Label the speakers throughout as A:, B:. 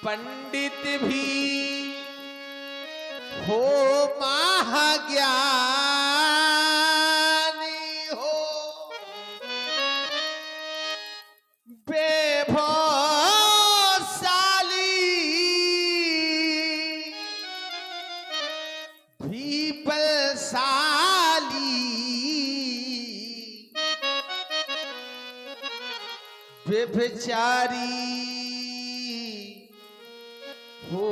A: पंडित भी हो महाज्ञानी हो, बेभौशाली भी बलशाली, व्यभिचारी हो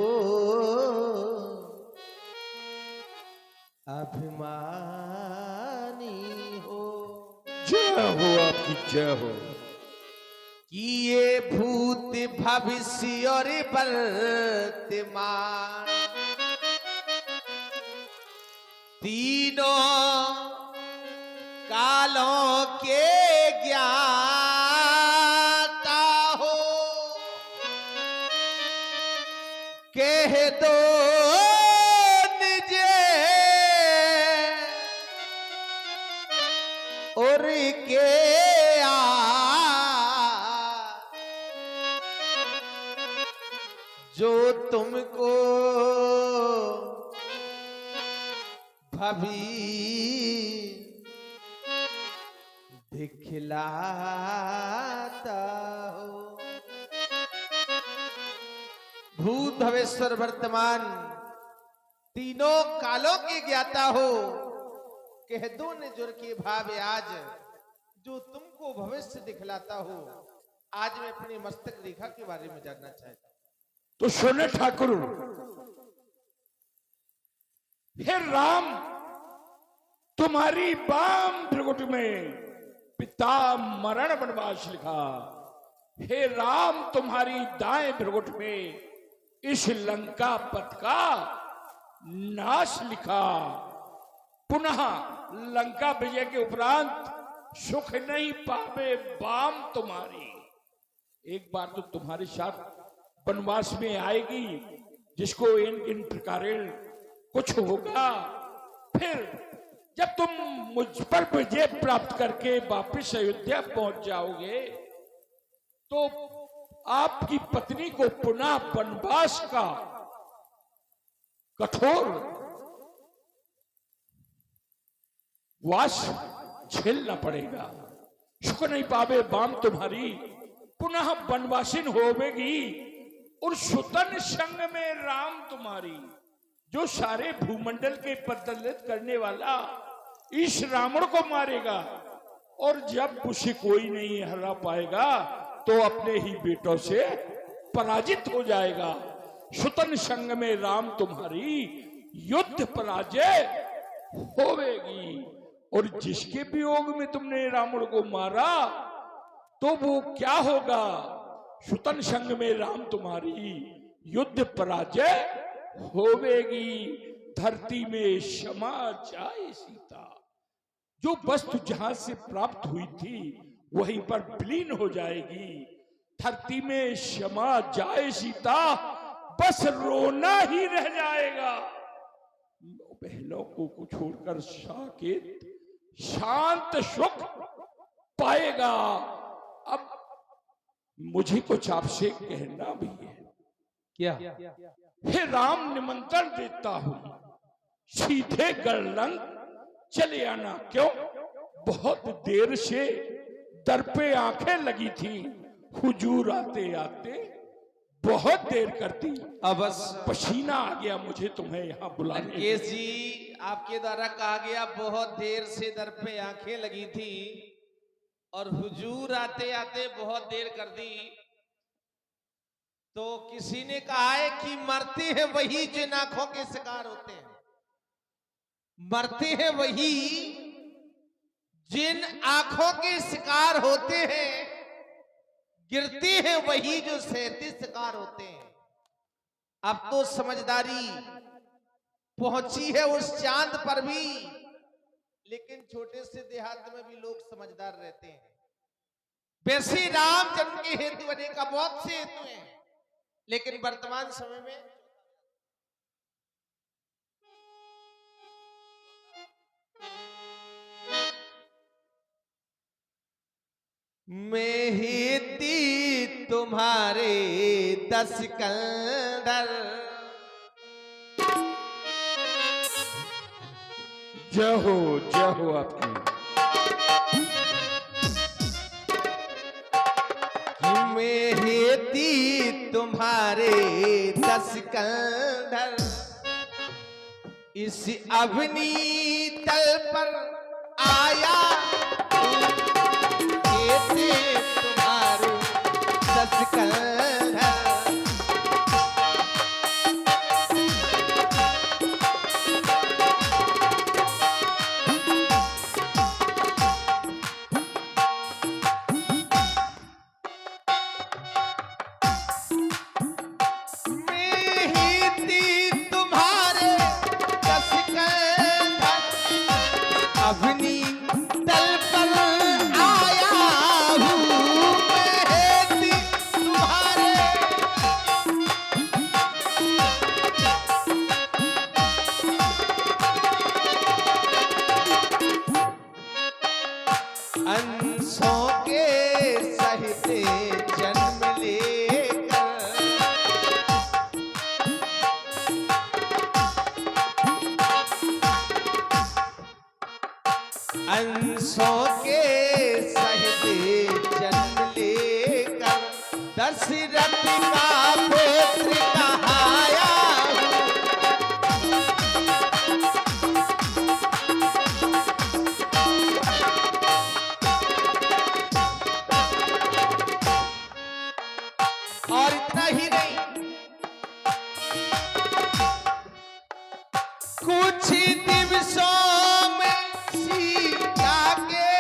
A: अभिमानी हो।
B: जय हो आपकी जय हो।
A: कि ये भूत भविष्य और वर्तमान तीनों कालों के ज्ञाता हो, कह दो निजे और के आ जो तुमको भभी दिखलाता हो। भूत भविष्य वर्तमान तीनों कालों के ज्ञाता हो, कह दो न जुर के भाव आज जो तुमको भविष्य दिखलाता हो। आज मैं अपनी मस्तक रेखा के बारे में जानना चाहता हूं।
B: तो सुने ठाकुर, हे राम, तुम्हारी बाम त्रिकुट में पिता मरण वनवास लिखा। हे राम, तुम्हारी दाएं त्रिकुट में इस लंका पथ का नाश लिखा। पुनः लंका विजय के उपरांत सुख नहीं पावे बाम तुम्हारी। एक बार तो तुम्हारे साथ वनवास में आएगी, जिसको इन प्रकार कुछ होगा। फिर जब तुम मुझ पर विजय प्राप्त करके वापिस अयोध्या पहुंच जाओगे तो आपकी पत्नी को पुनः वनवास का कठोर वास झेलना पड़ेगा। सुख नहीं पावे बाम तुम्हारी, पुनः वनवासिन होवेगी। और सुतन संग में राम तुम्हारी, जो सारे भूमंडल के प्रदलित करने वाला इस रावण को मारेगा। और जब उसे कोई नहीं हरा पाएगा तो अपने ही बेटों से पराजित हो जाएगा। सुतन संग में राम तुम्हारी, युद्ध पराजय होवेगी। और जिसके वियोग में तुमने रावण को मारा तो वो क्या होगा? सुतन संग में राम तुम्हारी, युद्ध पराजय होवेगी। धरती में क्षमा जाए सीता, जो वस्तु जहां से प्राप्त हुई थी वहीं पर विलीन हो जाएगी। धरती में क्षमा जाए सीता, बस रोना ही रह जाएगा। बहनों को छोड़कर साकेत शांत सुख पाएगा। अब मुझे कुछ आपसे कहना भी है।
A: क्या?
B: हे राम, निमंत्रण देता हूं, सीधे गढ़लंक चले आना। क्यों? बहुत देर से दर पे आंखें लगी थी। हुजूर आते आते बहुत देर कर दी।
A: अब बस
B: पसीना आ गया मुझे तुम्हें यहाँ बुलाने।
A: लंकेश जी, आपके द्वारा कहा गया बहुत देर से दर पे आंखें लगी थी और हुजूर आते आते बहुत देर कर दी। तो किसी ने कहा है कि मरते हैं वही जिन आंखों के शिकार होते हैं। मरते हैं वही जिन आंखों के शिकार होते हैं, गिरते हैं वही जो सहते शिकार होते हैं। अब तो समझदारी पहुंची है उस चांद पर भी, लेकिन छोटे से देहात में भी लोग समझदार रहते हैं। वैसे राम जन्म के हेतु अनेक बहुत से हेतु हैं, लेकिन वर्तमान समय में मैं ही थी तुम्हारे 10 कंधर।
B: जय हो आपकी।
A: मैं ही थी तुम्हारे 10 कंधर। इस अवनी तल पर आया ये थे तुम्हारे 10 कंधर। मैं ही थी तुम्हारे 10 कंधर। अवनी तल पर आया हूँ मैं थी तुम्हारे। अंशों के सहित जन्म लेकर अंशों के सहित जन्म लेकर दशरथ का पुत्र कहाया हूँ। और इतना ही नहीं, कुछ दिवसों में सीता के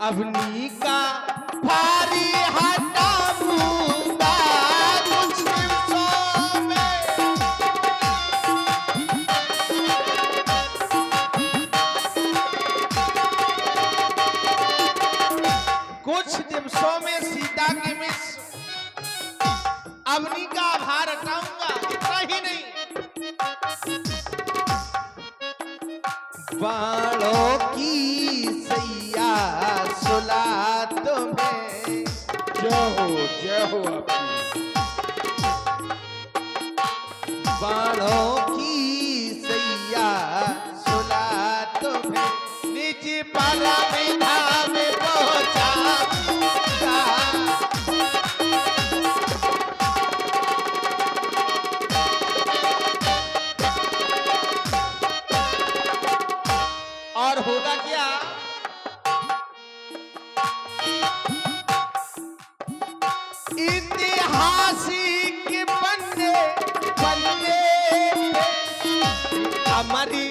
A: अवनी का भारी हटाऊंगा। कुछ दिवसों में कुछ दिवसों में सीता के मैं अवनी का भार हटाऊंगा। इतना ही नहीं, बाणों की सैया सुला तुम्हें।
B: जय हो आपकी।
A: बाणों की सैया सुला तुम्हें निज परमिधा में पहुंचाऊंगा। और होगा क्या, ऐतिहासिक पन्ने पन्ने हमारी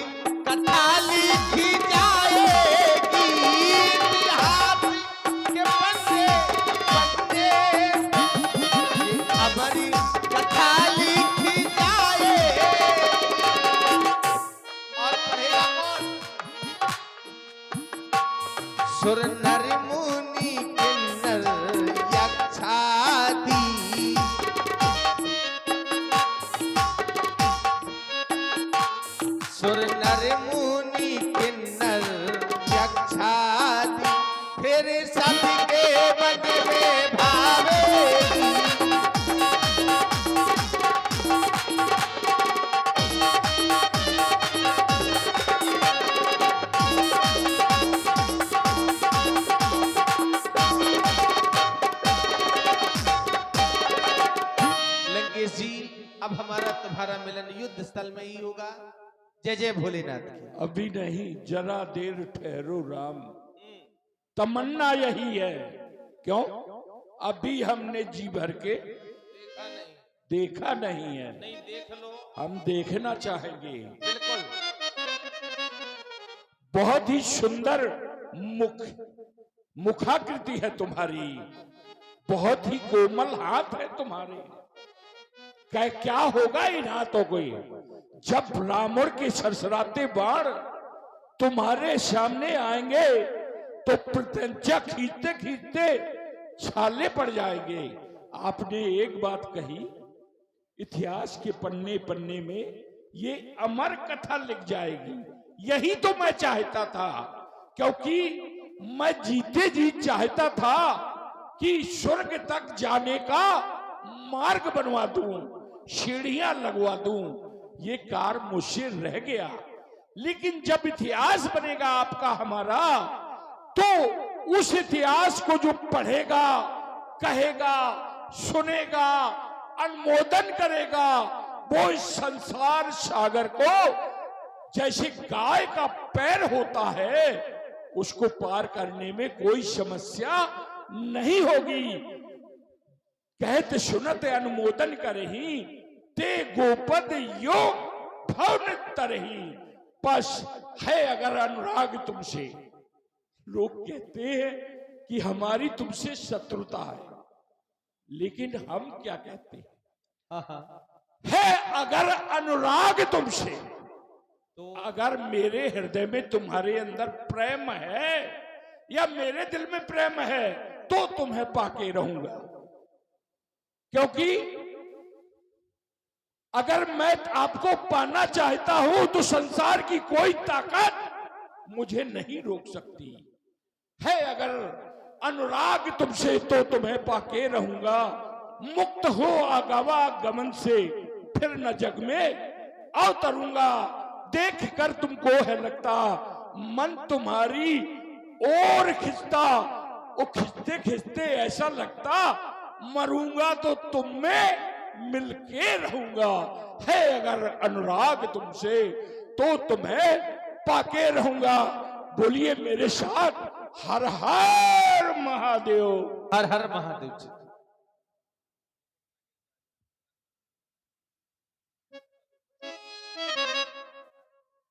A: कथा लिखी जाएगी। इतिहास के पन्ने पन्ने हमारी कथा लिखी जाएगी। और पढ़ेगा कौन? सुर नर मुनि किन्नर यक्षादि। सुर नर मुनि किन्नर यक्षादि फिर सबके मन में भावेगी। लंकेश जी, अब हमारा तुम्हारा मिलन युद्ध स्थल में ही होगा। जय जय भोलेनाथ की।
B: अभी नहीं, जरा देर ठहरो राम। तमन्ना यही है। क्यों? अभी हमने जी भर के देखा नहीं है।
A: नहीं देख लो,
B: हम देखना चाहेंगे।
A: बिल्कुल।
B: बहुत ही सुंदर मुखाकृति है तुम्हारी, बहुत ही कोमल हाथ है तुम्हारे। क्या होगा इन हाथों को जब रावण के सरसराते बाण तुम्हारे सामने आएंगे तो प्रत्यंचा खींचते खींचते छाले पड़ जाएंगे। आपने एक बात कही, इतिहास के पन्ने पन्ने में ये अमर कथा लिख जाएगी। यही तो मैं चाहता था, क्योंकि मैं जीते जी चाहता था कि स्वर्ग तक जाने का मार्ग बनवा दूं, सीढ़ियां लगवा दूं। ये कार्य मुझसे रह गया, लेकिन जब इतिहास बनेगा आपका हमारा, तो उस इतिहास को जो पढ़ेगा, कहेगा, सुनेगा, अनुमोदन करेगा, वो इस संसार सागर को जैसे गाय का पैर होता है, उसको पार करने में कोई समस्या नहीं होगी। कहत सुनत अनुमोदन करही, ते गोपद योग भवन तरही। बस है अगर अनुराग तुमसे। लोग कहते हैं कि हमारी तुमसे शत्रुता है, लेकिन हम क्या कहते हैं? है अगर अनुराग तुमसे, तो अगर मेरे हृदय में तुम्हारे अंदर प्रेम है या मेरे दिल में प्रेम है, तो तुम्हें पाके रहूंगा। क्योंकि अगर मैं आपको पाना चाहता हूं तो संसार की कोई ताकत मुझे नहीं रोक सकती। है अगर अनुराग तुमसे, तो तुम्हें पाके रहूंगा। मुक्त हो आगवा गमन से, फिर न जग में अवतरूंगा। देख कर तुमको है लगता, मन तुम्हारी और खिंचता। वो खिंचते खिंचते ऐसा लगता, मरूंगा तो तुम में मिलके रहूंगा। है अगर अनुराग तुमसे, तो तुम्हें पाके रहूंगा। बोलिए मेरे साथ, हर हर महादेव।
A: हर हर महादेव जी।